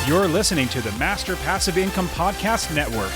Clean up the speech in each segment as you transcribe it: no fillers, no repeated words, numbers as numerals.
You're listening to the Master Passive Income Podcast Network.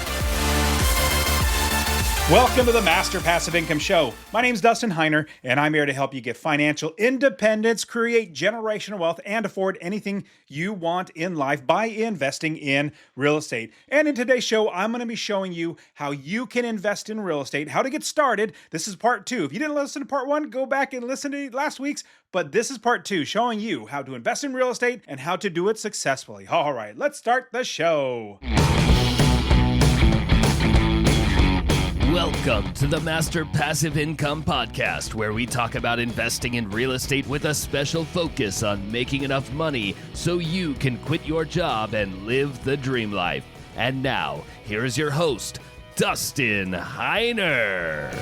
Welcome to the Master Passive Income Show. My name is Dustin Heiner, and I'm here to help you get financial independence, create generational wealth, and afford anything you want in life by investing in real estate. And in today's show, I'm going to be showing you how you can invest in real estate, how to get started. This is part 2. If you didn't listen to part 1, go back and listen to last week's. But this is part 2, showing you how to invest in real estate and how to do it successfully. All right, let's start the show. Welcome to the Master Passive Income Podcast, where we talk about investing in real estate with a special focus on making enough money so you can quit your job and live the dream life. And now, here is your host, Dustin Heiner.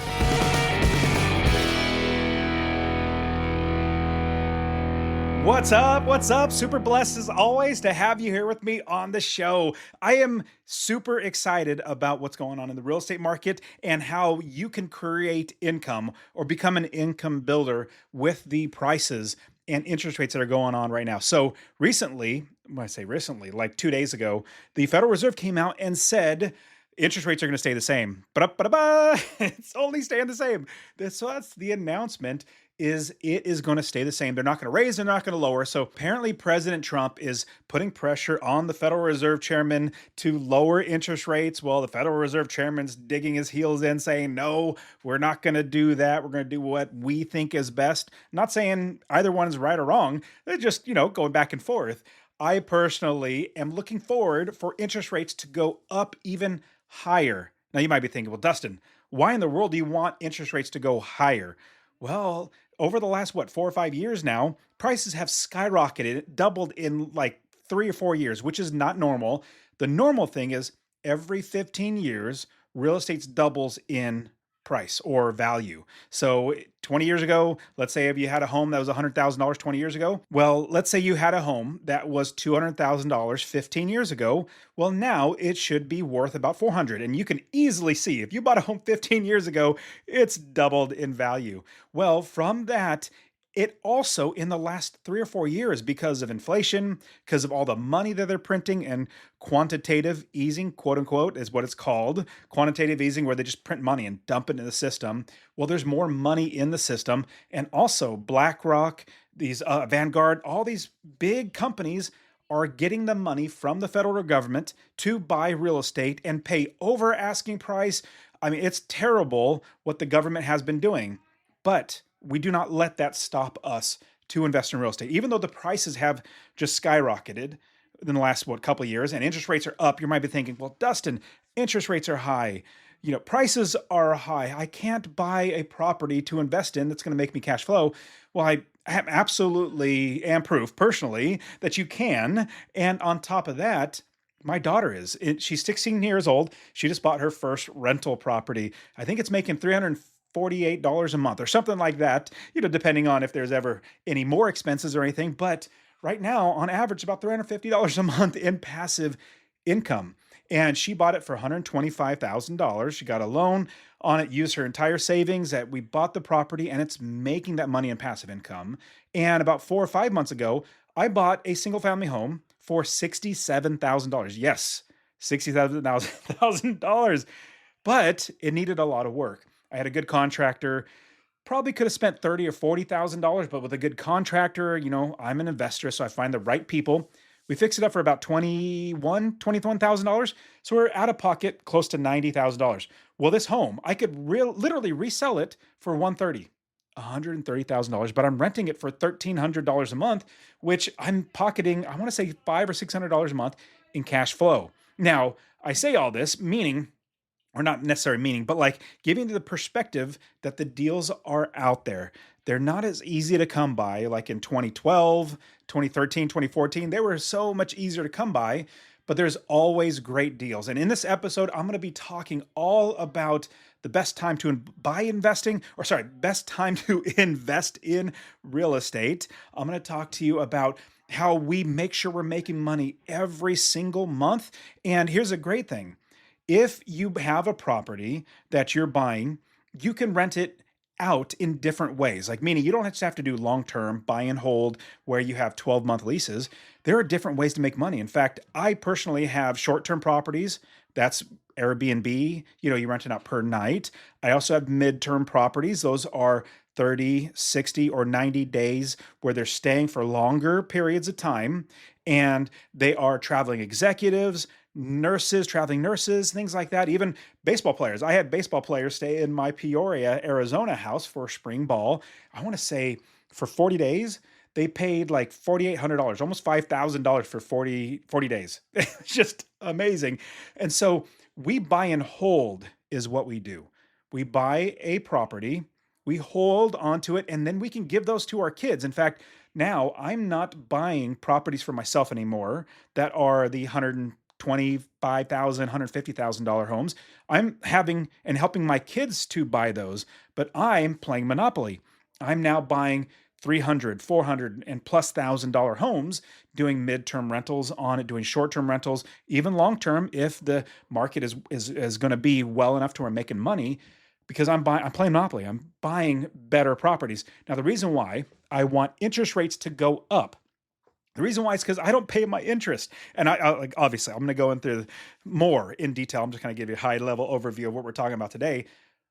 What's up? What's up? Super blessed as always to have you here with me on the show. I am super excited about what's going on in the real estate market and how you can create income or become an income builder with the prices and interest rates that are going on right now. So recently, when I say recently, like 2 days ago, the Federal Reserve came out and said interest rates are going to stay the same. It's only staying the same. So that's the announcement. It is going to stay the same. They're not going to raise, they're not going to lower. So apparently President Trump is putting pressure on the Federal Reserve Chairman to lower interest rates. Well, the Federal Reserve Chairman's digging his heels in saying, no, we're not going to do that. We're going to do what we think is best. I'm not saying either one is right or wrong. They're just, going back and forth. I personally am looking forward for interest rates to go up even higher. Now you might be thinking, well, Dustin, why in the world do you want interest rates to go higher? Well, over the last, 4 or 5 years now, prices have skyrocketed, doubled in like 3 or 4 years, which is not normal. The normal thing is every 15 years, real estate doubles in price or value. So 20 years ago, let's say if you had a home that was $100,000 20 years ago, well, let's say you had a home that was $200,000 15 years ago. Well, now it should be worth about $400,000. And you can easily see if you bought a home 15 years ago, it's doubled in value. Well, from that, it also in the last 3 or 4 years, because of inflation, because of all the money that they're printing and quantitative easing, quote unquote, is what it's called. Quantitative easing, where they just print money and dump it into the system. Well, there's more money in the system. And also BlackRock, these Vanguard, all these big companies are getting the money from the federal government to buy real estate and pay over asking price. I mean, it's terrible what the government has been doing. But we do not let that stop us to invest in real estate. Even though the prices have just skyrocketed in the last, couple of years, and interest rates are up, you might be thinking, well, Dustin, interest rates are high. Prices are high. I can't buy a property to invest in that's going to make me cash flow. Well, I absolutely am proof personally that you can. And on top of that, my daughter she's 16 years old. She just bought her first rental property. I think it's making $348 a month or something like that, depending on if there's ever any more expenses or anything. But right now, on average, about $350 a month in passive income. And she bought it for $125,000. She got a loan on it, used her entire savings that we bought the property, and it's making that money in passive income. And about 4 or 5 months ago, I bought a single family home for $67,000. Yes, $67,000. But it needed a lot of work. I had a good contractor, probably could have spent $30,000 or $40,000, but with a good contractor, I'm an investor, so I find the right people. We fixed it up for about $21,000. So we're out of pocket close to $90,000. Well, this home, I could literally resell it for $130,000, but I'm renting it for $1,300 a month, which I'm pocketing, I want to say $500 or $600 a month in cash flow. Now, I say all this or not necessarily meaning, but like giving the perspective that the deals are out there. They're not as easy to come by like in 2012, 2013, 2014. They were so much easier to come by, but there's always great deals. And in this episode, I'm going to be talking all about the best time to best time to invest in real estate. I'm going to talk to you about how we make sure we're making money every single month. And here's a great thing. If you have a property that you're buying, you can rent it out in different ways. Like, meaning you don't just have to do long term buy and hold where you have 12-month leases. There are different ways to make money. In fact, I personally have short term properties. That's Airbnb, you rent it out per night. I also have midterm properties. Those are 30, 60, or 90 days where they're staying for longer periods of time. And they are traveling executives, nurses, traveling nurses, things like that. Even baseball players. I had baseball players stay in my Peoria, Arizona house for spring ball. I want to say for 40 days, they paid like $4,800, almost $5,000 for 40 days. It's just amazing. And so we buy and hold is what we do. We buy a property, we hold onto it, and then we can give those to our kids. In fact, now I'm not buying properties for myself anymore that are the $125,000, $150,000 homes. I'm having and helping my kids to buy those, but I'm playing Monopoly. I'm now buying 300, 400, and plus $1,000 homes, doing midterm rentals on it, doing short-term rentals, even long-term if the market is going to be well enough to where I'm making money, because I'm playing Monopoly. I'm buying better properties. Now, the reason why I want interest rates to go up, the reason why is because I don't pay my interest. And like, obviously, I'm going to go into more in detail. I'm just going to give you a high-level overview of what we're talking about today.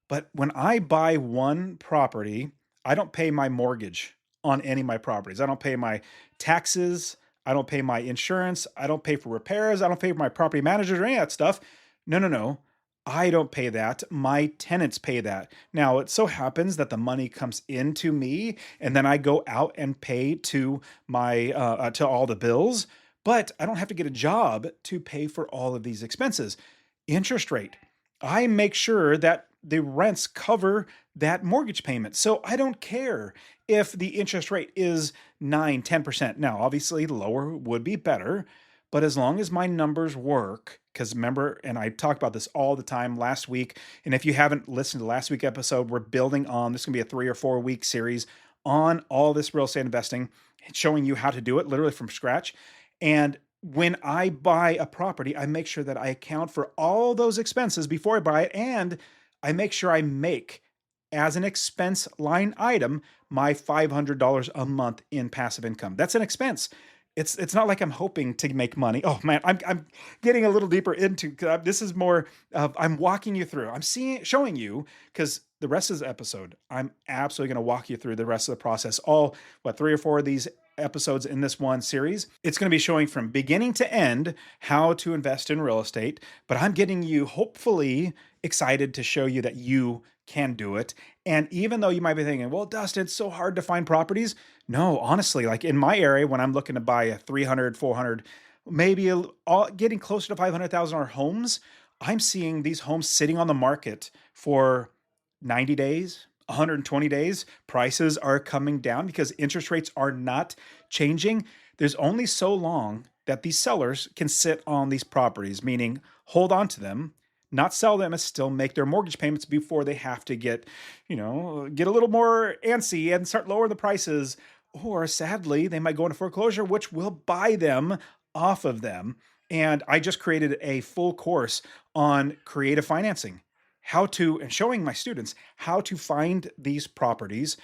But when I buy one property, I don't pay my mortgage on any of my properties. I don't pay my taxes. I don't pay my insurance. I don't pay for repairs. I don't pay for my property managers or any of that stuff. No. I don't pay that. My tenants pay that. Now, it so happens that the money comes into me and then I go out and pay to my to all the bills, but I don't have to get a job to pay for all of these expenses. Interest rate. I make sure that the rents cover that mortgage payment. So I don't care if the interest rate is 9, 10%. Now, obviously, lower would be better, but as long as my numbers work, because remember, and I talked about this all the time last week, and if you haven't listened to last week's episode, we're building on, this is going to be a 3 or 4 week series on all this real estate investing, showing you how to do it literally from scratch. And when I buy a property, I make sure that I account for all those expenses before I buy it, and I make sure I make as an expense line item my $500 a month in passive income. That's an expense. It's not like I'm hoping to make money. Oh man, I'm getting a little deeper into this is more of I'm walking you through. I'm showing you, because the rest of the episode, I'm absolutely going to walk you through the rest of the process. All 3 or 4 of these episodes in this one series. It's going to be showing from beginning to end how to invest in real estate, but I'm getting you hopefully excited to show you that you can do it. And even though you might be thinking, well, Dustin, it's so hard to find properties. No, honestly, like in my area, when I'm looking to buy a 300, 400, maybe getting closer to $500,000 homes, I'm seeing these homes sitting on the market for 90 days, 120 days. Prices are coming down because interest rates are not changing. There's only so long that these sellers can sit on these properties, meaning hold on to them, not sell them, and still make their mortgage payments before they have to get a little more antsy and start lowering the prices. Or sadly, they might go into foreclosure, which will buy them off of them. And I just created a full course on creative financing, and showing my students how to find these properties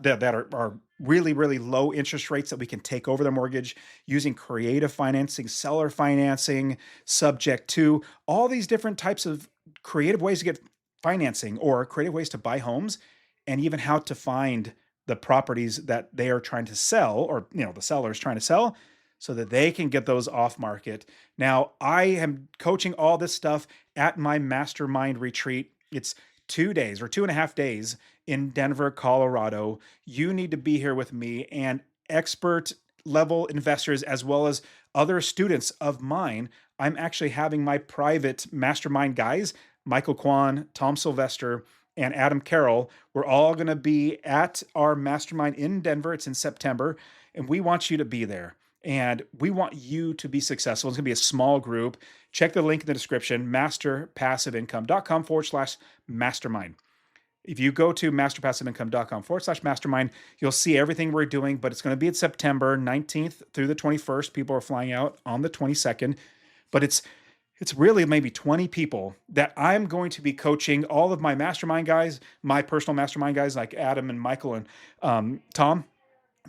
that are really, really low interest rates that we can take over the mortgage using creative financing, seller financing, subject to all these different types of creative ways to get financing or creative ways to buy homes, and even how to find the properties that they are trying to sell, or the seller is trying to sell, so that they can get those off market. Now, I am coaching all this stuff at my mastermind retreat. It's 2 days or 2.5 days in Denver, Colorado. You need to be here with me and expert level investors, as well as other students of mine. I'm actually having my private mastermind guys, Michael Kwan, Tom Sylvester, and Adam Carroll. We're all going to be at our mastermind in Denver. It's in September, and we want you to be there. And we want you to be successful. It's going to be a small group. Check the link in the description, masterpassiveincome.com/mastermind. If you go to masterpassiveincome.com/mastermind, you'll see everything we're doing, but it's going to be in September 19th through the 21st. People are flying out on the 22nd, but it's it's really maybe 20 people that I'm going to be coaching, all of my mastermind guys, my personal mastermind guys like Adam and Michael and Tom.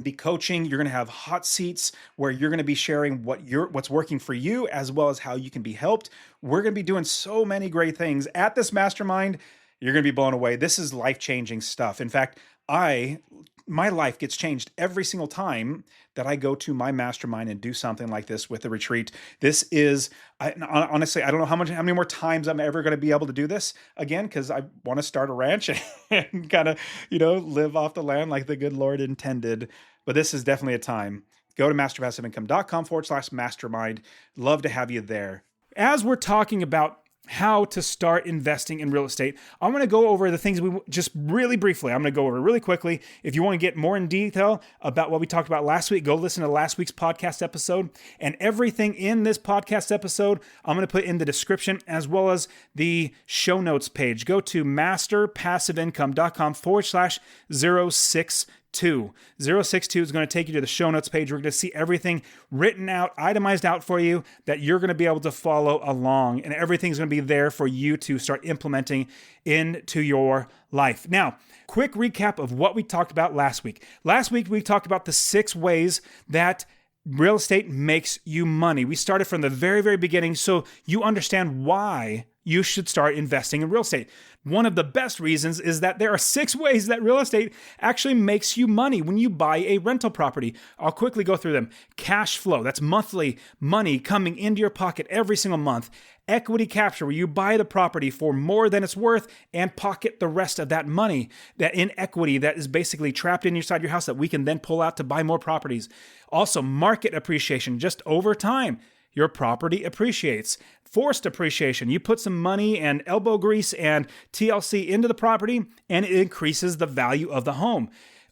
Be coaching. You're going to have hot seats where you're going to be sharing what's working for you, as well as how you can be helped. We're going to be doing so many great things at this mastermind. You're going to be blown away. This is life-changing stuff. In fact, my life gets changed every single time that I go to my mastermind and do something like this with a retreat. This is, honestly, I don't know how many more times I'm ever going to be able to do this again, because I want to start a ranch and kind of, live off the land like the good Lord intended. But this is definitely a time. Go to masterpassiveincome.com/mastermind. Love to have you there. As we're talking about how to start investing in real estate, I'm going to go over the things we just really briefly. I'm going to go over really quickly. If you want to get more in detail about what we talked about last week, go listen to last week's podcast episode. And everything in this podcast episode, I'm going to put in the description as well as the show notes page. Go to masterpassiveincome.com/062. 062 is going to take you to the show notes page. We're going to see everything written out, itemized out for you that you're going to be able to follow along. And everything's going to be there for you to start implementing into your life. Now, quick recap of what we talked about last week. Last week, we talked about the 6 ways that real estate makes you money. We started from the very, very beginning so you understand why you should start investing in real estate. One of the best reasons is that there are 6 ways that real estate actually makes you money when you buy a rental property. I'll quickly go through them. Cash flow, that's monthly money coming into your pocket every single month. Equity capture, where you buy the property for more than it's worth and pocket the rest of that money, that in equity that is basically trapped inside your house that we can then pull out to buy more properties. Also, market appreciation, just over time. Your property appreciates. Forced appreciation. You put some money and elbow grease and TLC into the property and it increases the value of the home.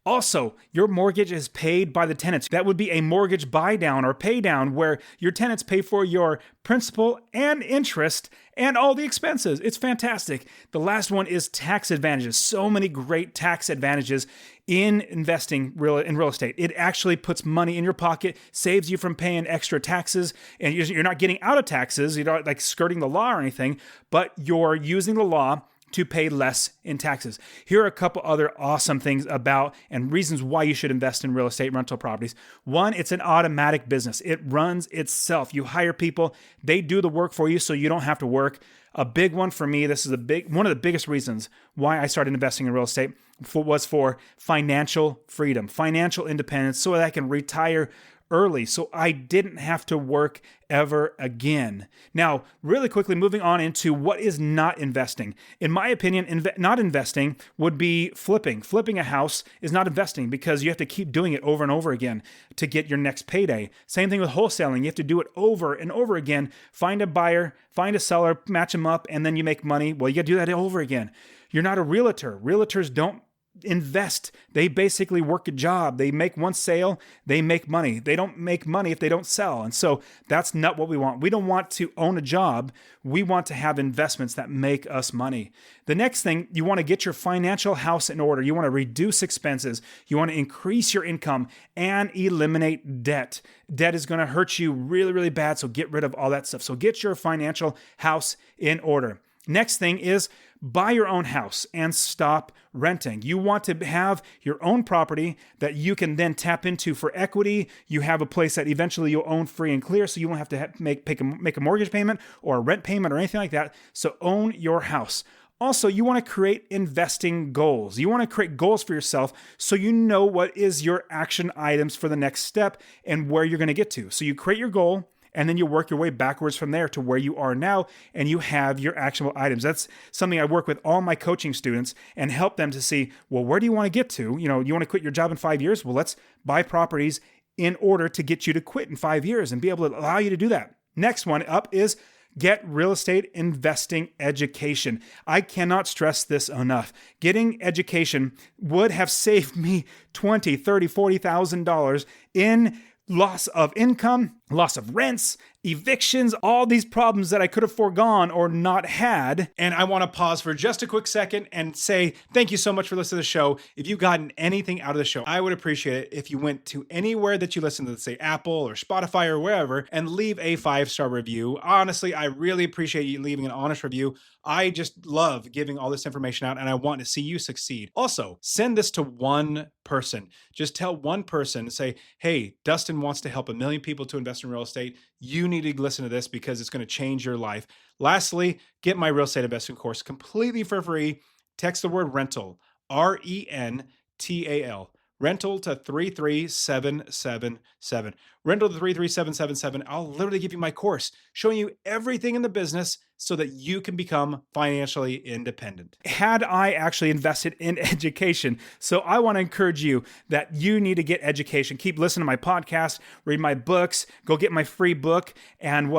Also, your mortgage is paid by the tenants. That would be a mortgage buy down or pay down where your tenants pay for your principal and interest and all the expenses. It's fantastic. The last one is tax advantages. So many great tax advantages in investing in real estate. It actually puts money in your pocket, saves you from paying extra taxes, and you're not getting out of taxes. You're not like skirting the law or anything, but you're using the law to pay less in taxes. Here are a couple other awesome things about and reasons why you should invest in real estate rental properties. One, it's an automatic business. It runs itself. You hire people, they do the work for you so you don't have to work. A big one for me, this is one of the biggest reasons why I started investing in real estate was for financial freedom, financial independence, so that I can retire early, so I didn't have to work ever again. Now, really quickly, moving on into what is not investing. In my opinion, not investing would be flipping. Flipping a house is not investing because you have to keep doing it over and over again to get your next payday. Same thing with wholesaling. You have to do it over and over again. Find a buyer, find a seller, match them up, and then you make money. Well, you got to do that over again. You're not a realtor. Realtors don't invest. They basically work a job. They make one sale, they make money. They don't make money if they don't sell. And so that's not what we want. We don't want to own a job. We want to have investments that make us money. The next thing, you want to get your financial house in order. You want to reduce expenses. You want to increase your income and eliminate debt. Debt is going to hurt you really, really bad. So get rid of all that stuff. So get your financial house in order. Next thing is buy your own house and stop renting. You want to have your own property that you can then tap into for equity. You have a place that eventually you'll own free and clear, so you won't have to make a mortgage payment or a rent payment or anything like that. So own your house. Also, you want to create investing goals. You want to create goals for yourself so you know what is your action items for the next step and where you're going to get to. So you create your goal, and then you work your way backwards from there to where you are now, and you have your actionable items. That's something I work with all my coaching students and help them to see, well, where do you want to get to? You want to quit your job in 5 years? Well, let's buy properties in order to get you to quit in 5 years and be able to allow you to do that. Next one up is get real estate investing education. I cannot stress this enough. Getting education would have saved me $20,000, $30,000, $40,000 in loss of income loss of rents, evictions, all these problems that I could have foregone or not had. And I want to pause for just a quick second and say thank you so much for listening to the show. If you've gotten anything out of the show, I would appreciate it if you went to anywhere that you listen to, let's say Apple or Spotify or wherever, and leave a 5-star review. Honestly, I really appreciate you leaving an honest review. I just love giving all this information out and I want to see you succeed. Also, send this to one person. Just tell one person, say, hey, Dustin wants to help 1 million people to invest in real estate. You need to listen to this because it's going to change your life. Lastly, get my real estate investing course completely for free. Text the word rental, RENTAL, rental to 33777. Rental to 33777. I'll literally give you my course showing you everything in the business so that you can become financially independent. Had I actually invested in education, so I want to encourage you that you need to get education. Keep listening to my podcast, read my books, go get my free book, and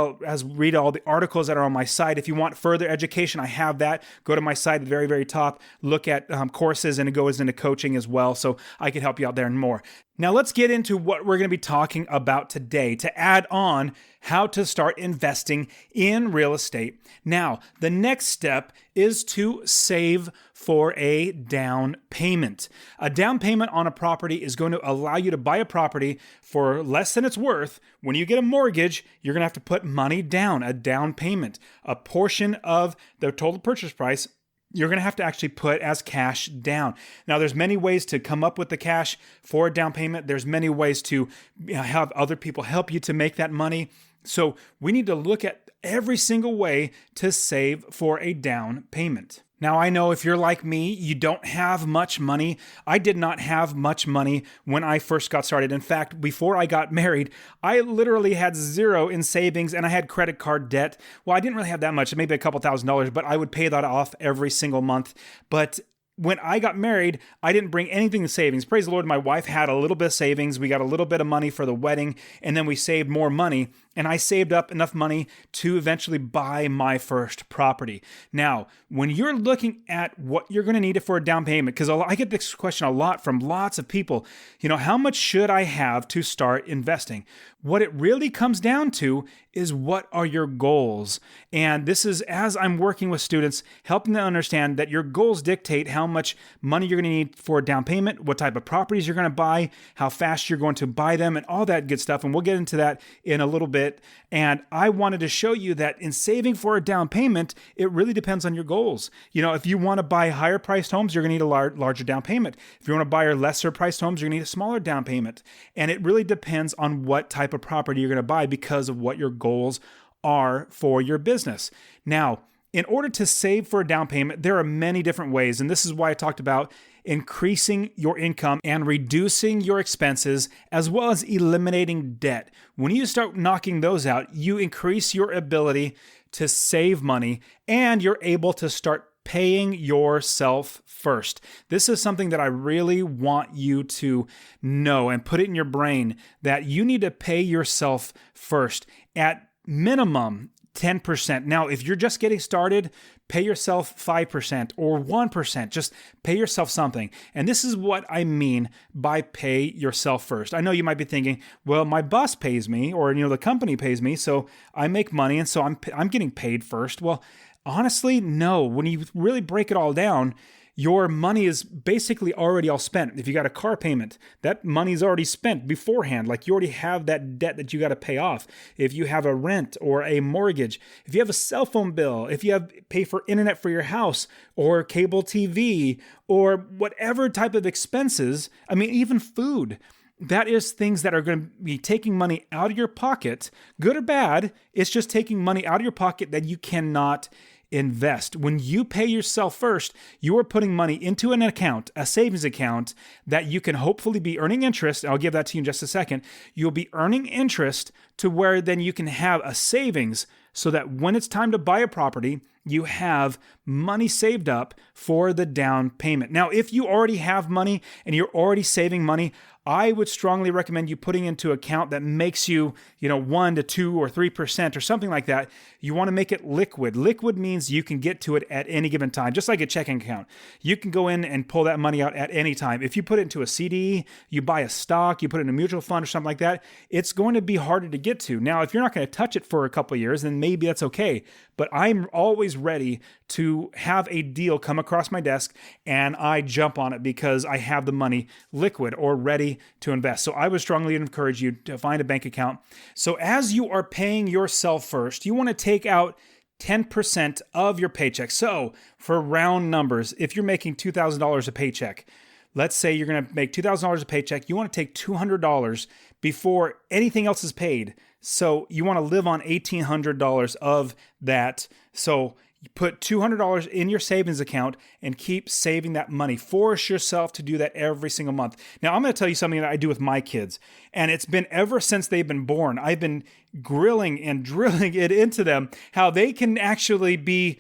read all the articles that are on my site. If you want further education, I have that. Go to my site at the very, very top, look at courses, and it goes into coaching as well, so I can help you out there and more. Now let's get into what we're going to be talking about today to add on how to start investing in real estate. Now, the next step is to save for a down payment. A down payment on a property is going to allow you to buy a property for less than it's worth. When you get a mortgage, you're going to have to put money down, a down payment, a portion of the total purchase price. You're going to have to actually put as cash down. Now, there's many ways to come up with the cash for a down payment. There's many ways to have other people help you to make that money. So we need to look at every single way to save for a down payment. Now, I know if you're like me, you don't have much money. I did not have much money when I first got started. In fact, before I got married, I literally had zero in savings and I had credit card debt. Well, I didn't really have that much, maybe a couple $1,000s, but I would pay that off every single month. But when I got married, I didn't bring anything to savings. Praise the Lord, my wife had a little bit of savings. We got a little bit of money for the wedding, and then we saved more money. And I saved up enough money to eventually buy my first property. Now, when you're looking at what you're going to need for a down payment, because I get this question a lot from lots of people, how much should I have to start investing? What it really comes down to is what are your goals? And this is as I'm working with students, helping them understand that your goals dictate how much money you're going to need for a down payment, what type of properties you're going to buy, how fast you're going to buy them, and all that good stuff. And we'll get into that in a little bit. And I wanted to show you that in saving for a down payment, it really depends on your goals. If you want to buy higher priced homes, you're going to need a larger down payment. If you want to buy lesser priced homes, you're going to need a smaller down payment. And it really depends on what type of property you're going to buy because of what your goals are for your business. Now, in order to save for a down payment, there are many different ways. And this is why I talked about increasing your income and reducing your expenses, as well as eliminating debt. When you start knocking those out, you increase your ability to save money and you're able to start paying yourself first. This is something that I really want you to know and put it in your brain that you need to pay yourself first at minimum 10%. Now, if you're just getting started, pay yourself 5% or 1%. Just pay yourself something. And this is what I mean by pay yourself first. I know you might be thinking, well, my boss pays me or the company pays me, so I make money and so I'm getting paid first. Well, honestly, no. When you really break it all down, your money is basically already all spent. If you got a car payment, that money's already spent beforehand. Like you already have that debt that you got to pay off. If you have a rent or a mortgage, if you have a cell phone bill, if you have pay for internet for your house or cable TV or whatever type of expenses, even food, that is things that are going to be taking money out of your pocket, good or bad. It's just taking money out of your pocket that you cannot invest. When you pay yourself first, you are putting money into an account, a savings account that you can hopefully be earning interest. I'll give that to you in just a second. You'll be earning interest to where then you can have a savings so that when it's time to buy a property, you have money saved up for the down payment. Now, if you already have money and you're already saving money, I would strongly recommend you putting into an account that makes you, 1 to 2 or 3% or something like that. You want to make it liquid. Liquid means you can get to it at any given time, just like a checking account. You can go in and pull that money out at any time. If you put it into a CD, you buy a stock, you put it in a mutual fund or something like that, it's going to be harder to get to. Now, if you're not going to touch it for a couple of years, then maybe that's okay. But I'm always ready to have a deal come across my desk and I jump on it because I have the money liquid or ready to invest. So I would strongly encourage you to find a bank account. So as you are paying yourself first, you want to take out 10% of your paycheck. So for round numbers, if you're making $2,000 a paycheck, let's say you're going to make $2,000 a paycheck, you want to take $200 before anything else is paid. So you want to live on $1,800 of that. So you put $200 in your savings account and keep saving that money. Force yourself to do that every single month. Now, I'm going to tell you something that I do with my kids, and it's been ever since they've been born. I've been grilling and drilling it into them how they can actually be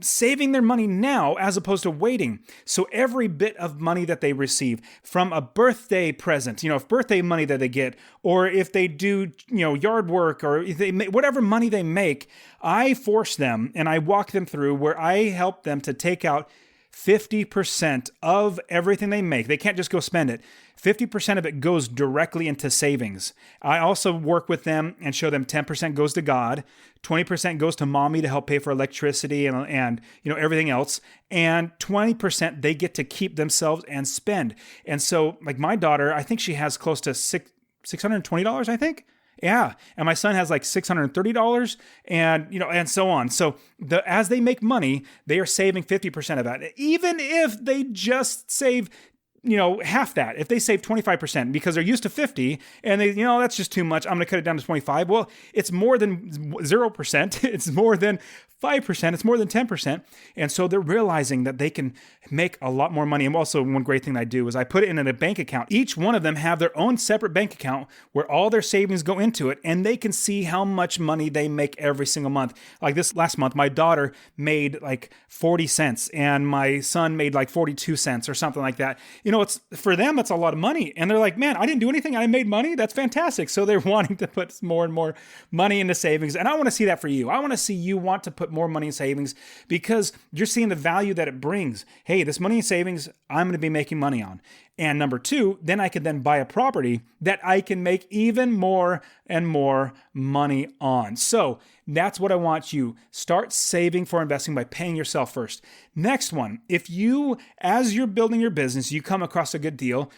saving their money now as opposed to waiting. So every bit of money that they receive from a birthday present, if birthday money that they get, or if they do, yard work, or if they whatever money they make, I force them and I walk them through where I help them to take out 50% of everything they make. They can't just go spend it. 50% of it goes directly into savings. I also work with them and show them 10% goes to God, 20% goes to mommy to help pay for electricity and everything else, and 20% they get to keep themselves and spend. And so, like my daughter, I think she has close to $620, I think. Yeah. And my son has like $630 and so on. So as they make money, they are saving 50% of that. Even if they just save half that. If they save 25% because they're used to 50 and they, that's just too much, I'm going to cut it down to 25. Well, it's more than 0%. It's more than 5%. It's more than 10%. And so they're realizing that they can make a lot more money. And also one great thing I do is I put it in a bank account. Each one of them have their own separate bank account where all their savings go into it, and they can see how much money they make every single month. Like this last month, my daughter made like 40 cents and my son made like 42 cents or something like that. It's for them, it's a lot of money. And they're like, man, I didn't do anything. I made money. That's fantastic. So they're wanting to put more and more money into savings. And I want to see that for you. I want to see you want to put more money in savings because you're seeing the value that it brings. Hey, this money in savings, I'm going to be making money on. And number two, then I can then buy a property that I can make even more and more money on. So that's what I want you. Start saving for investing by paying yourself first. Next one, if you, as you're building your business, you come across a good deal,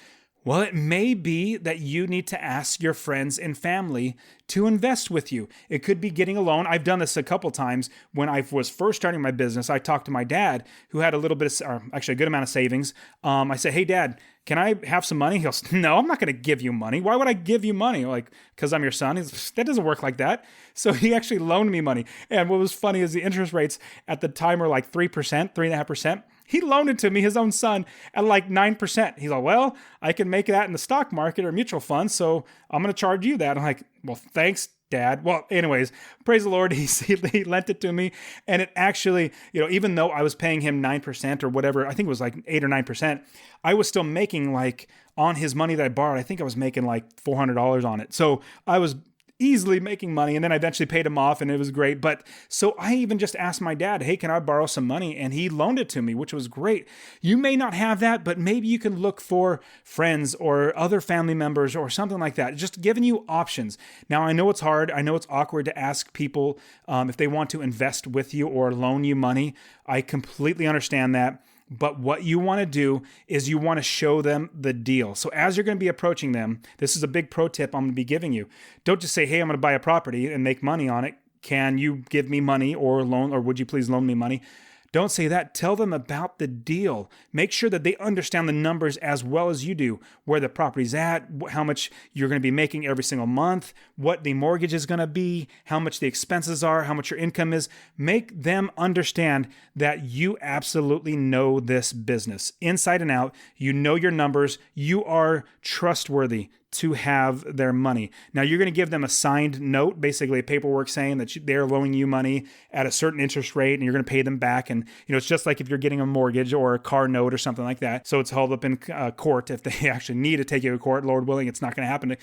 well, it may be that you need to ask your friends and family to invest with you. It could be getting a loan. I've done this a couple times. When I was first starting my business, I talked to my dad who had a little bit of, or actually a good amount of savings. I said, hey, Dad, can I have some money? He goes, no, I'm not going to give you money. Why would I give you money? Like, because I'm your son? That doesn't work like that. So he actually loaned me money. And what was funny is the interest rates at the time were like 3%, 3.5%. He loaned it to me, his own son, at like 9%. He's like, well, I can make that in the stock market or mutual funds, so I'm going to charge you that. I'm like, well, thanks, Dad. Well, anyways, praise the Lord, he lent it to me. And it actually, even though I was paying him 9% or whatever, I think it was like 8 or 9%, I was still making like on his money that I borrowed, I think I was making like $400 on it. So I was easily making money, and then I eventually paid him off and it was great. But so I even just asked my dad, hey, can I borrow some money? And he loaned it to me, which was great. You may not have that, but maybe you can look for friends or other family members or something like that, just giving you options. Now, I know it's hard. I know it's awkward to ask people if they want to invest with you or loan you money. I completely understand that. But what you want to do is you want to show them the deal. So as you're going to be approaching them, this is a big pro tip I'm going to be giving you. Don't just say, hey, I'm going to buy a property and make money on it. Can you give me money or loan, or would you please loan me money? Don't say that. Tell them about the deal. Make sure that they understand the numbers as well as you do, where the property's at, how much you're going to be making every single month, what the mortgage is going to be, how much the expenses are, how much your income is. Make them understand that you absolutely know this business inside and out. You know your numbers. You are trustworthy to have their money. Now, you're going to give them a signed note, basically a paperwork saying that they're loaning you money at a certain interest rate and you're going to pay them back. And, it's just like if you're getting a mortgage or a car note or something like that. So it's held up in court. If they actually need to take you to court, Lord willing, it's not going to happen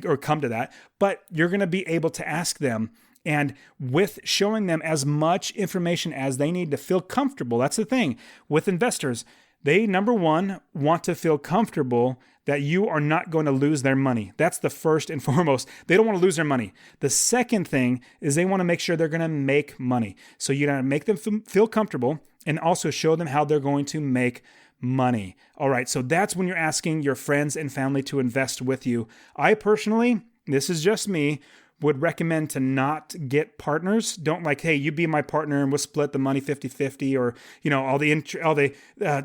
or come to that. But you're going to be able to ask them, and with showing them as much information as they need to feel comfortable. That's the thing with investors. They, number one, want to feel comfortable that you are not going to lose their money. That's the first and foremost. They don't want to lose their money. The second thing is they want to make sure they're going to make money. So you got to make them feel comfortable and also show them how they're going to make money. All right, so that's when you're asking your friends and family to invest with you. I personally, this is just me, would recommend to not get partners. Don't like, hey, you be my partner and we'll split the money 50-50 or, all the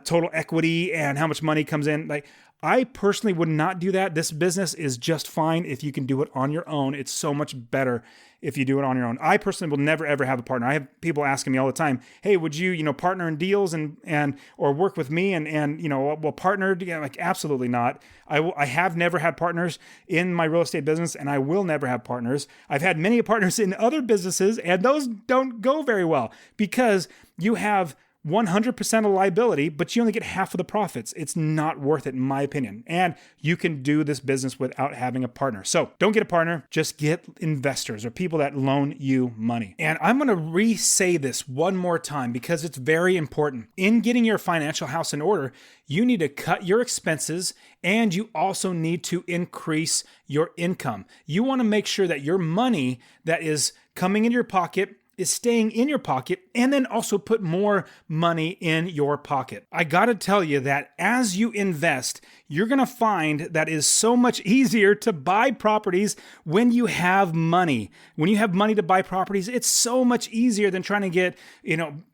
total equity and how much money comes in. Like, I personally would not do that. This business is just fine if you can do it on your own. It's so much better if you do it on your own. I personally will never ever have a partner. I have people asking me all the time, "Hey, would you, partner in deals and or work with me and we'll partner?" Like, absolutely not. I have never had partners in my real estate business, and I will never have partners. I've had many partners in other businesses, and those don't go very well because you have 100% of liability, but you only get half of the profits. It's not worth it, in my opinion. And you can do this business without having a partner. So don't get a partner, just get investors or people that loan you money. And I'm going to re-say this one more time because it's very important. In getting your financial house in order, you need to cut your expenses and you also need to increase your income. You want to make sure that your money that is coming in your pocket is staying in your pocket, and then also put more money in your pocket. I gotta tell you that as you invest, you're gonna find that it is so much easier to buy properties when you have money. When you have money to buy properties, it's so much easier than trying to get,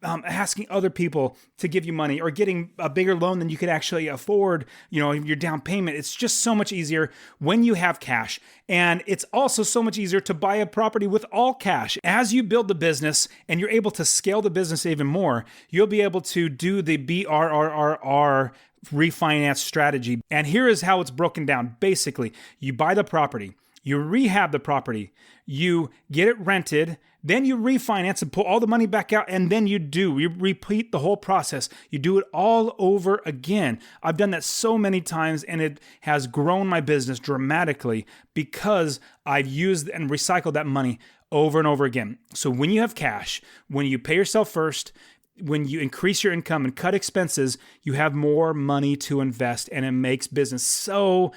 asking other people to give you money or getting a bigger loan than you could actually afford, your down payment. It's just so much easier when you have cash. And it's also so much easier to buy a property with all cash. As you build the business and you're able to scale the business even more, you'll be able to do the BRRRR refinance strategy. And here is how it's broken down. Basically, you buy the property, you rehab the property, you get it rented, then you refinance and pull all the money back out, and then you repeat the whole process. You do it all over again. I've done that so many times, and it has grown my business dramatically because I've used and recycled that money over and over again. So when you have cash, when you pay yourself first, when you increase your income and cut expenses, you have more money to invest, and it makes business so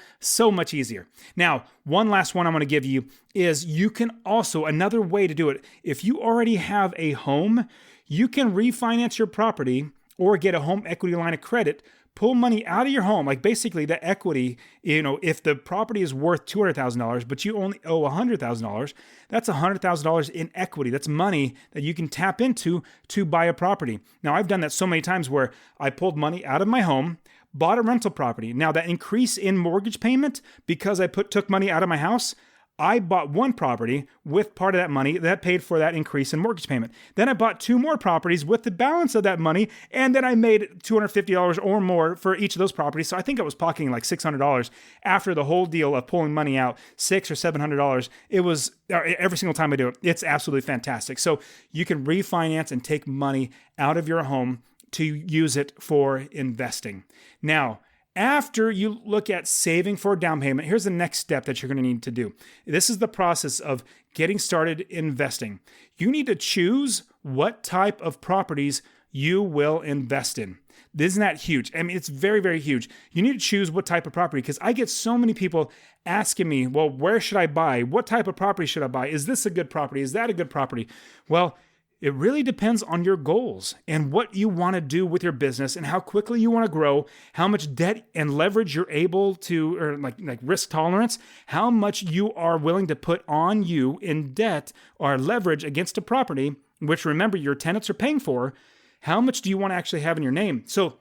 much easier. Now, one last one I'm going to give you is you can also, another way to do it, if you already have a home, you can refinance your property or get a home equity line of credit, pull money out of your home, like basically the equity, if the property is worth $200,000, but you only owe $100,000, that's $100,000 in equity. That's money that you can tap into to buy a property. Now, I've done that so many times where I pulled money out of my home, bought a rental property. Now, that increase in mortgage payment, because I took money out of my house, I bought one property with part of that money that paid for that increase in mortgage payment. Then I bought two more properties with the balance of that money, and then I made $250 or more for each of those properties. So I think I was pocketing like $600 after the whole deal of pulling money out, $600 or $700. It was every single time I do it. It's absolutely fantastic. So you can refinance and take money out of your home to use it for investing. Now, after you look at saving for a down payment, here's the next step that you're going to need to do. This is the process of getting started investing. You need to choose what type of properties you will invest in. Isn't that huge? I mean, it's very, very huge. You need to choose what type of property, because I get so many people asking me, well, where should I buy? What type of property should I buy? Is this a good property? Is that a good property? Well, it really depends on your goals and what you want to do with your business and how quickly you want to grow, how much debt and leverage you're able to, or like risk tolerance, how much you are willing to put on you in debt or leverage against a property, which remember your tenants are paying for. How much do you want to actually have in your name? So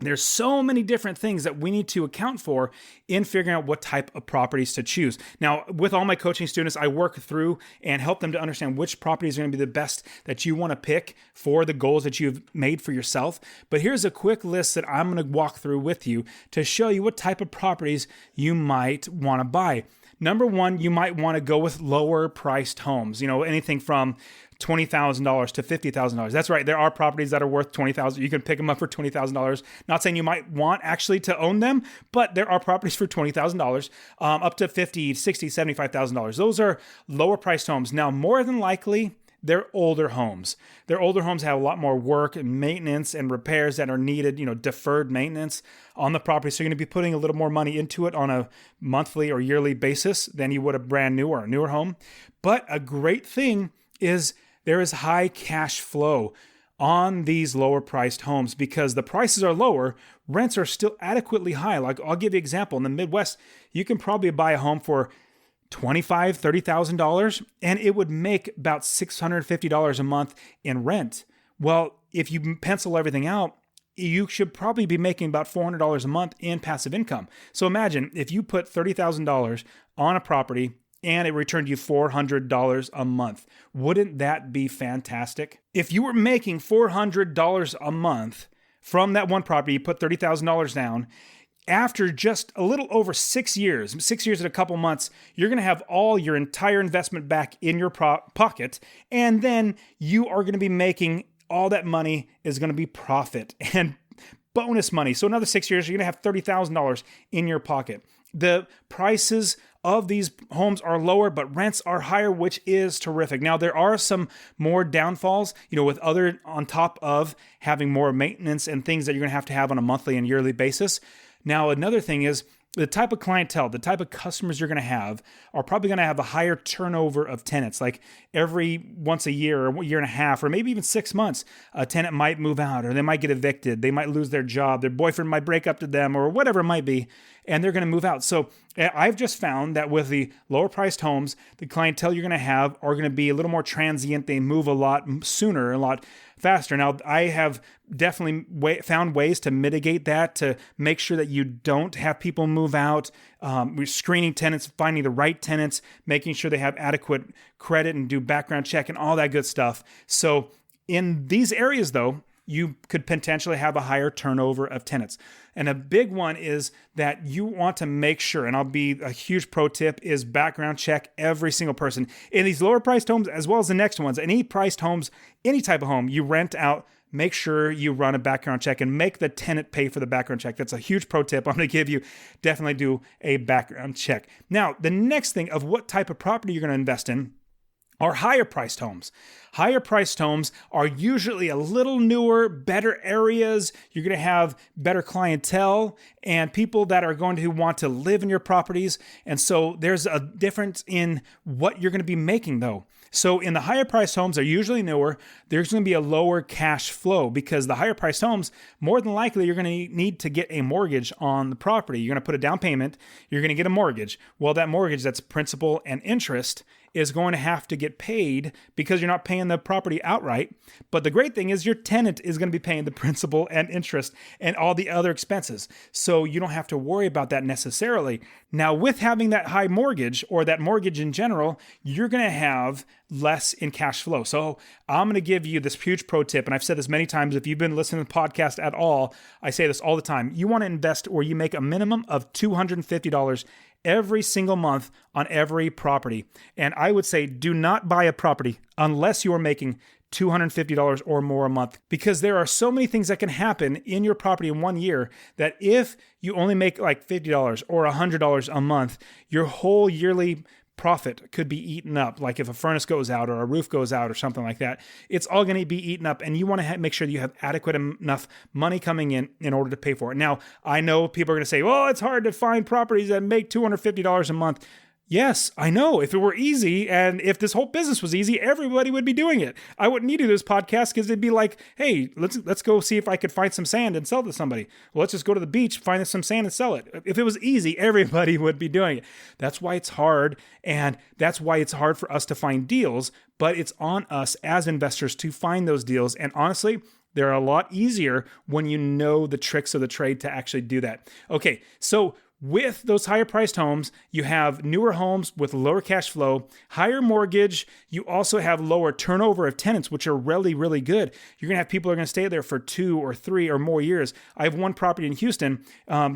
There's so many different things that we need to account for in figuring out what type of properties to choose. Now, with all my coaching students, I work through and help them to understand which properties are going to be the best that you want to pick for the goals that you've made for yourself. But here's a quick list that I'm going to walk through with you to show you what type of properties you might want to buy. Number one, you might want to go with lower priced homes, anything from $20,000 to $50,000. That's right. There are properties that are worth $20,000. You can pick them up for $20,000. Not saying you might want actually to own them, but there are properties for $20,000 up to $50,000, $60,000, $75,000. Those are lower priced homes. Now, more than likely, they're older homes. Their older homes have a lot more work and maintenance and repairs that are needed, deferred maintenance on the property. So you're going to be putting a little more money into it on a monthly or yearly basis than you would a brand new or a newer home. But a great thing is there is high cash flow on these lower priced homes because the prices are lower, rents are still adequately high. Like I'll give you an example. In the Midwest, you can probably buy a home for $25,000, $30,000, and it would make about $650 a month in rent. Well, if you pencil everything out, you should probably be making about $400 a month in passive income. So imagine if you put $30,000 on a property and it returned you $400 a month. Wouldn't that be fantastic? If you were making $400 a month from that one property, you put $30,000 down, after just a little over 6 years and a couple months, you're going to have all your entire investment back in your pocket. And then you are going to be making all that money is going to be profit and bonus money. So another 6 years, you're going to have $30,000 in your pocket. The prices of these homes are lower, but rents are higher, which is terrific. Now, there are some more downfalls, with other on top of having more maintenance and things that you're going to have on a monthly and yearly basis. Now, another thing is the type of clientele, the type of customers you're going to have are probably going to have a higher turnover of tenants. Like every once a year or a year and a half, or maybe even 6 months, a tenant might move out or they might get evicted. They might lose their job. Their boyfriend might break up to them or whatever it might be, and they're going to move out. So I've just found that with the lower priced homes, the clientele you're going to have are going to be a little more transient. They move a lot sooner, a lot faster. Now, I have definitely found ways to mitigate that, to make sure that you don't have people move out. We're screening tenants, finding the right tenants, making sure they have adequate credit and do background check and all that good stuff. So in these areas, though, you could potentially have a higher turnover of tenants. And a big one is that you want to make sure, and I'll be a huge pro tip, is background check every single person. In these lower priced homes, as well as the next ones, any priced homes, any type of home you rent out, make sure you run a background check and make the tenant pay for the background check. That's a huge pro tip I'm going to give you. Definitely do a background check. Now, the next thing of what type of property you're going to invest in are higher priced homes. Higher priced homes are usually a little newer, better areas. You're going to have better clientele and people that are going to want to live in your properties. And so there's a difference in what you're going to be making though. So in the higher priced homes are usually newer. There's going to be a lower cash flow because the higher priced homes, more than likely, you're going to need to get a mortgage on the property. You're going to put a down payment. You're going to get a mortgage. Well, that mortgage, that's principal and interest, is going to have to get paid because you're not paying the property outright. But the great thing is your tenant is going to be paying the principal and interest and all the other expenses. So you don't have to worry about that necessarily. Now, with having that high mortgage or that mortgage in general, you're going to have less in cash flow. So I'm going to give you this huge pro tip. And I've said this many times. If you've been listening to the podcast at all, I say this all the time. You want to invest where you make a minimum of $250 every single month on every property. And I would say do not buy a property unless you are making $250 or more a month, because there are so many things that can happen in your property in 1 year that if you only make like $50 or $100 a month, your whole yearly profit could be eaten up. Like if a furnace goes out or a roof goes out or something like that, it's all going to be eaten up. And you want to make sure that you have adequate enough money coming in order to pay for it. Now, I know people are going to say, well, it's hard to find properties that make $250 a month. Yes, I know. If it were easy and if this whole business was easy, everybody would be doing it. I wouldn't need to do this podcast because it'd be like, hey, let's go see if I could find some sand and sell it to somebody. Well, let's just go to the beach, find some sand and sell it. If it was easy, everybody would be doing it. That's why it's hard, and that's why it's hard for us to find deals, but it's on us as investors to find those deals. And honestly, They're a lot easier when you know the tricks of the trade to actually do that. Okay, so with those higher priced homes, you have newer homes with lower cash flow, higher mortgage. You also have lower turnover of tenants, which are really, really good. You're going to have people who are going to stay there for 2 or 3 or more years. I have one property in Houston.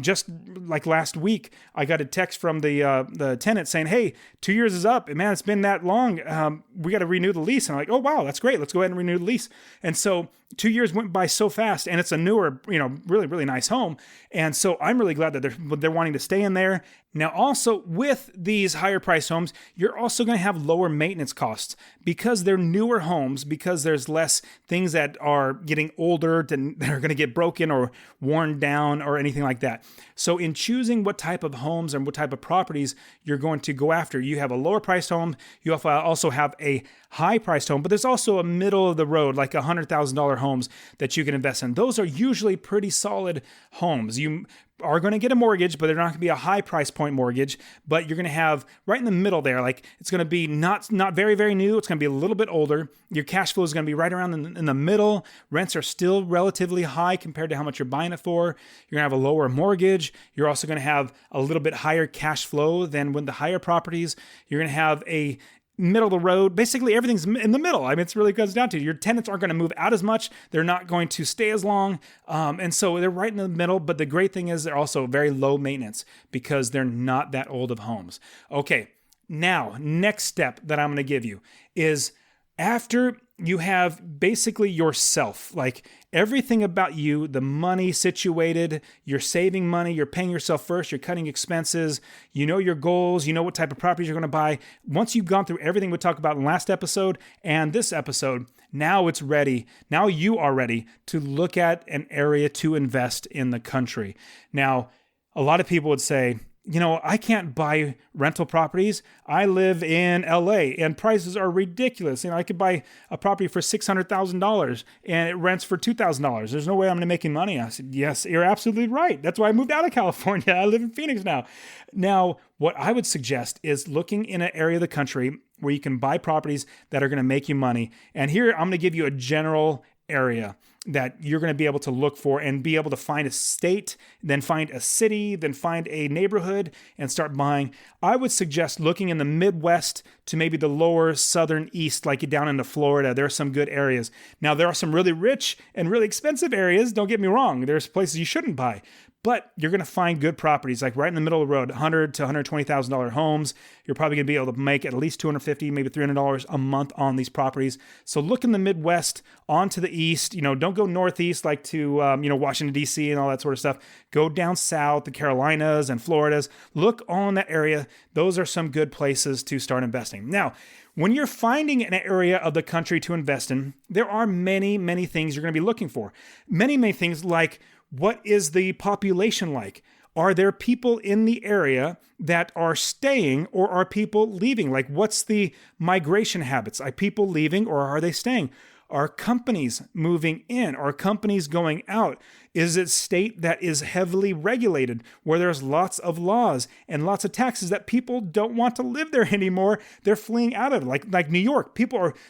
Just like last week, I got a text from the tenant saying, "Hey, 2 years is up. Man, it's been that long. We got to renew the lease." And I'm like, "Oh, wow, that's great. Let's go ahead and renew the lease." And so 2 years went by so fast, and it's a newer, really, really nice home. And so I'm really glad that they're wanting to stay in there. Now, also with these higher priced homes, you're also going to have lower maintenance costs because they're newer homes, because there's less things that are getting older that are going to get broken or worn down or anything like that. So in choosing what type of homes and what type of properties you're going to go after, you have a lower priced home. You also have a high priced home, but there's also a middle of the road, like $100,000 homes that you can invest in. Those are usually pretty solid homes. You are going to get a mortgage, but they're not going to be a high price point mortgage, but you're going to have right in the middle there, like it's going to be not very, very new. It's going to be a little bit older. Your cash flow is going to be right around in the middle. Rents are still relatively high compared to how much you're buying it for. You're going to have a lower mortgage. You're also going to have a little bit higher cash flow than with the higher properties. You're going to have a middle of the road. Basically, everything's in the middle. I mean, it's really comes down to your tenants aren't going to move out as much. They're not going to stay as long. And so they're right in the middle. But the great thing is they're also very low maintenance because they're not that old of homes. Okay, now, next step that I'm going to give you is after you have basically yourself, like everything about you, the money situated, you're saving money, you're paying yourself first, you're cutting expenses, you know your goals, you know what type of properties you're going to buy. Once you've gone through everything we talked about in the last episode and this episode, now it's ready. Now you are ready to look at an area to invest in the country. Now, a lot of people would say, I can't buy rental properties. I live in LA and prices are ridiculous. I could buy a property for $600,000 and it rents for $2,000. There's no way I'm making money. I said, yes, you're absolutely right. That's why I moved out of California. I live in Phoenix now. Now, what I would suggest is looking in an area of the country where you can buy properties that are going to make you money. And here I'm going to give you a general area that you're going to be able to look for and be able to find a state, then find a city, then find a neighborhood and start buying. I would suggest looking in the Midwest to maybe the lower southern east, like down into Florida. There are some good areas. Now, there are some really rich and really expensive areas. Don't get me wrong. There's places you shouldn't buy. But you're going to find good properties, like right in the middle of the road, $100,000 to $120,000 homes. You're probably going to be able to make at least $250, maybe $300 a month on these properties. So look in the Midwest, on to the east. Don't go northeast like to Washington, D.C. and all that sort of stuff. Go down south, the Carolinas and Floridas. Look on that area. Those are some good places to start investing. Now, when you're finding an area of the country to invest in, there are many, many things you're going to be looking for. Many, many things like, what is the population like? Are there people in the area that are staying or are people leaving? Like, what's the migration habits? Are people leaving or are they staying? Are companies moving in? Are companies going out? Is it a state that is heavily regulated, where there's lots of laws and lots of taxes that people don't want to live there anymore? They're fleeing out of it. Like New York.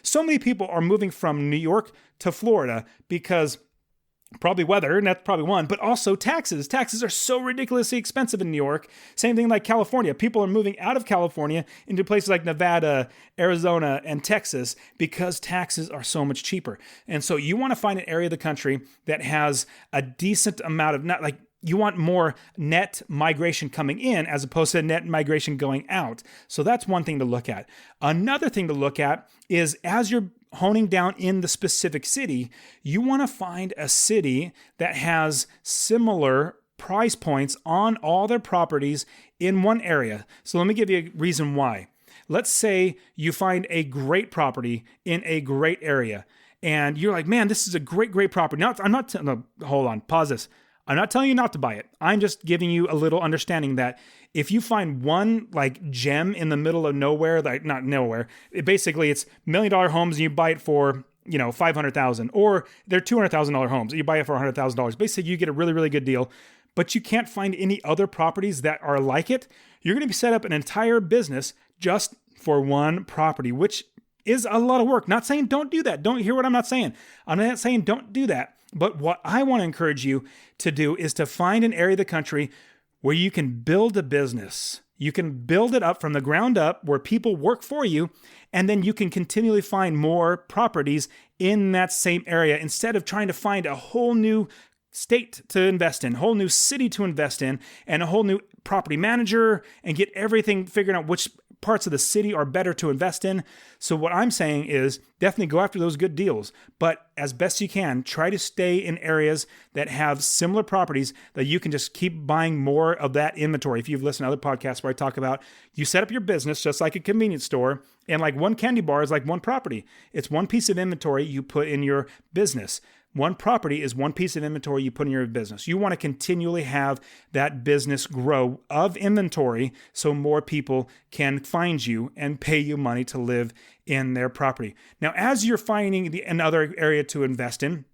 So many people are moving from New York to Florida because probably weather, and that's probably one, but also taxes. Taxes are so ridiculously expensive in New York. Same thing like California. People are moving out of California into places like Nevada, Arizona, and Texas because taxes are so much cheaper. And so you want to find an area of the country that has a decent amount of, you want more net migration coming in as opposed to net migration going out. So that's one thing to look at. Another thing to look at is as you're honing down in the specific city, you want to find a city that has similar price points on all their properties in one area. So let me give you a reason why. Let's say you find a great property in a great area and you're like, man, this is a great property. Now, hold on, pause this. I'm not telling you not to buy it. I'm just giving you a little understanding that if you find one gem in the middle of nowhere, not nowhere, it's $1 million homes and you buy it for, $500,000, or they're $200,000 homes and you buy it for $100,000. Basically, you get a really, really good deal, but you can't find any other properties that are like it. You're going to be set up an entire business just for one property, which is a lot of work. Not saying don't do that. Don't hear what I'm not saying. I'm not saying don't do that. But what I want to encourage you to do is to find an area of the country where you can build a business. You can build it up from the ground up where people work for you, and then you can continually find more properties in that same area instead of trying to find a whole new state to invest in, whole new city to invest in, and a whole new property manager and get everything figured out which parts of the city are better to invest in. So what I'm saying is definitely go after those good deals, but as best you can, try to stay in areas that have similar properties that you can just keep buying more of that inventory. If you've listened to other podcasts where I talk about you set up your business just like a convenience store, and like one candy bar is like one property. It's one piece of inventory you put in your business. One property is one piece of inventory you put in your business. You want to continually have that business grow of inventory so more people can find you and pay you money to live in their property. Now, as you're finding another area to invest in,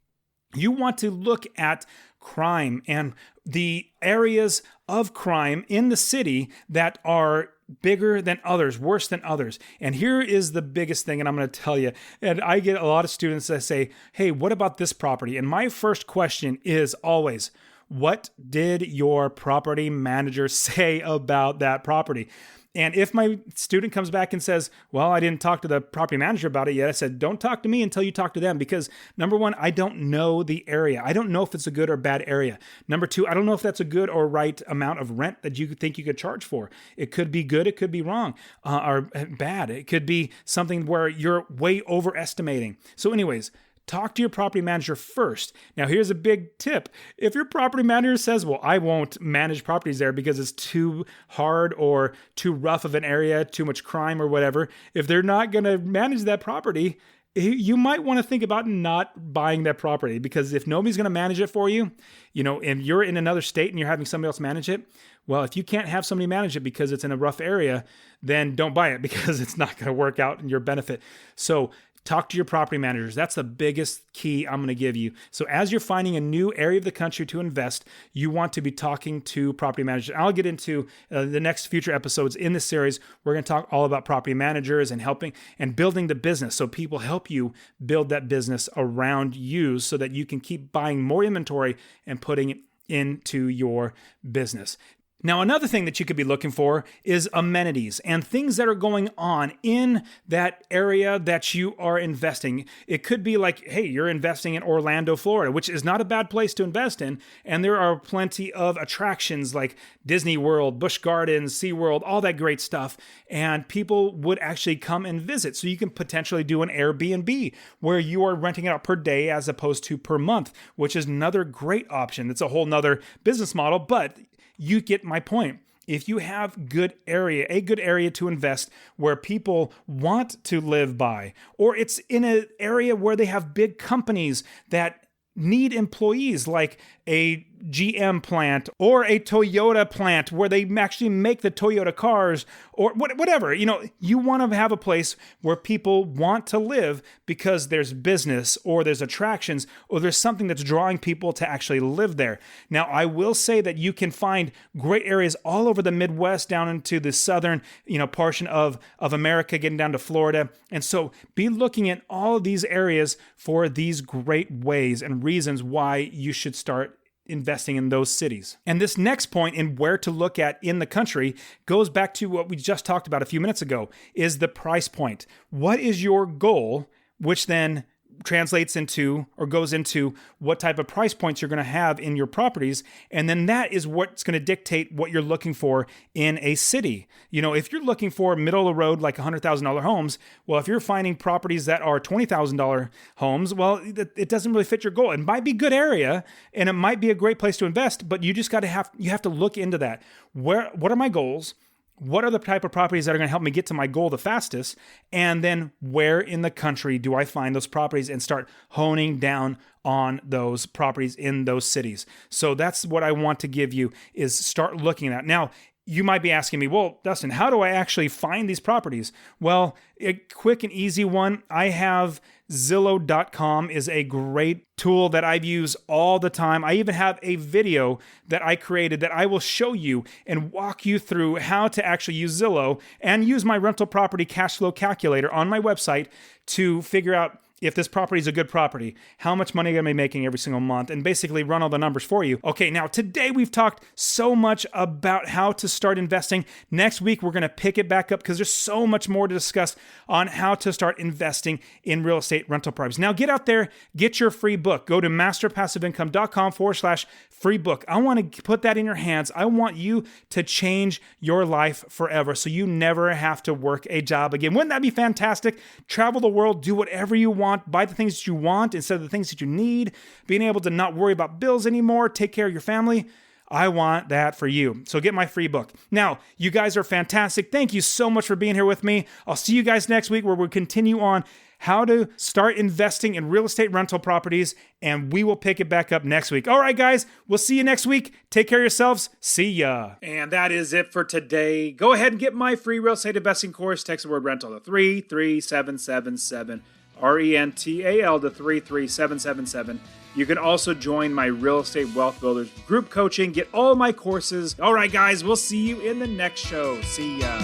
you want to look at crime and the areas of crime in the city that are bigger than others, worse than others. And here is the biggest thing, and I'm going to tell you, and I get a lot of students that say, hey, what about this property? And my first question is always, what did your property manager say about that property? And if my student comes back and says, well, I didn't talk to the property manager about it yet, I said, don't talk to me until you talk to them, because number one, I don't know the area. I don't know if it's a good or bad area. Number two, I don't know if that's a good or right amount of rent that you think you could charge for. It could be good, it could be wrong, or bad. It could be something where you're way overestimating. So anyways, talk to your property manager first. Now, here's a big tip. If your property manager says, well, I won't manage properties there because it's too hard or too rough of an area, too much crime or whatever, if they're not going to manage that property, you might want to think about not buying that property, because if nobody's going to manage it for you, and you're in another state and you're having somebody else manage it, well, if you can't have somebody manage it because it's in a rough area, then don't buy it, because it's not going to work out in your benefit. So talk to your property managers. That's the biggest key I'm going to give you. So as you're finding a new area of the country to invest, you want to be talking to property managers. I'll get into the next future episodes in this series. We're going to talk all about property managers and helping and building the business. So people help you build that business around you so that you can keep buying more inventory and putting it into your business. Now, another thing that you could be looking for is amenities and things that are going on in that area that you are investing. It could be like, hey, you're investing in Orlando, Florida, which is not a bad place to invest in. And there are plenty of attractions like Disney World, Busch Gardens, SeaWorld, all that great stuff. And people would actually come and visit. So you can potentially do an Airbnb where you are renting it out per day as opposed to per month, which is another great option. It's a whole nother business model, but you get my point. If you have a good area to invest where people want to live by, or it's in an area where they have big companies that need employees, like a GM plant or a Toyota plant where they actually make the Toyota cars, or whatever. You want to have a place where people want to live because there's business or there's attractions or there's something that's drawing people to actually live there. Now, I will say that you can find great areas all over the Midwest down into the southern, portion of America, getting down to Florida. And so be looking at all of these areas for these great ways and reasons why you should start investing in those cities. And this next point in where to look at in the country goes back to what we just talked about a few minutes ago, is the price point. What is your goal, which then translates into or goes into what type of price points you're going to have in your properties. And then that is what's going to dictate what you're looking for in a city. If you're looking for middle of the road, like $100,000 homes, well, if you're finding properties that are $20,000 homes, well, it doesn't really fit your goal. It might be a good area and it might be a great place to invest, but you just have to look into that. What are my goals? What are the type of properties that are going to help me get to my goal the fastest? And then where in the country do I find those properties and start honing down on those properties in those cities? So that's what I want to give you, is start looking at. Now, you might be asking me, well, Dustin, how do I actually find these properties? Well, a quick and easy one, I have Zillow.com is a great tool that I've used all the time. I even have a video that I created that I will show you and walk you through how to actually use Zillow and use my rental property cash flow calculator on my website to figure out if this property is a good property, how much money am I going to be making every single month, and basically run all the numbers for you. Okay, now today we've talked so much about how to start investing. Next week, we're going to pick it back up because there's so much more to discuss on how to start investing in real estate rental properties. Now get out there, get your free book. Go to masterpassiveincome.com/free book. I want to put that in your hands. I want you to change your life forever so you never have to work a job again. Wouldn't that be fantastic? Travel the world, do whatever you want, buy the things that you want instead of the things that you need, being able to not worry about bills anymore, take care of your family. I want that for you. So get my free book. Now, you guys are fantastic. Thank you so much for being here with me. I'll see you guys next week where we'll continue on how to start investing in real estate rental properties, and we will pick it back up next week. All right, guys, we'll see you next week. Take care of yourselves. See ya. And that is it for today. Go ahead and get my free real estate investing course. Text the word rental to 33777. RENTAL to 33777. You can also join my Real Estate Wealth Builders group coaching. Get all my courses. All right, guys, we'll see you in the next show. See ya.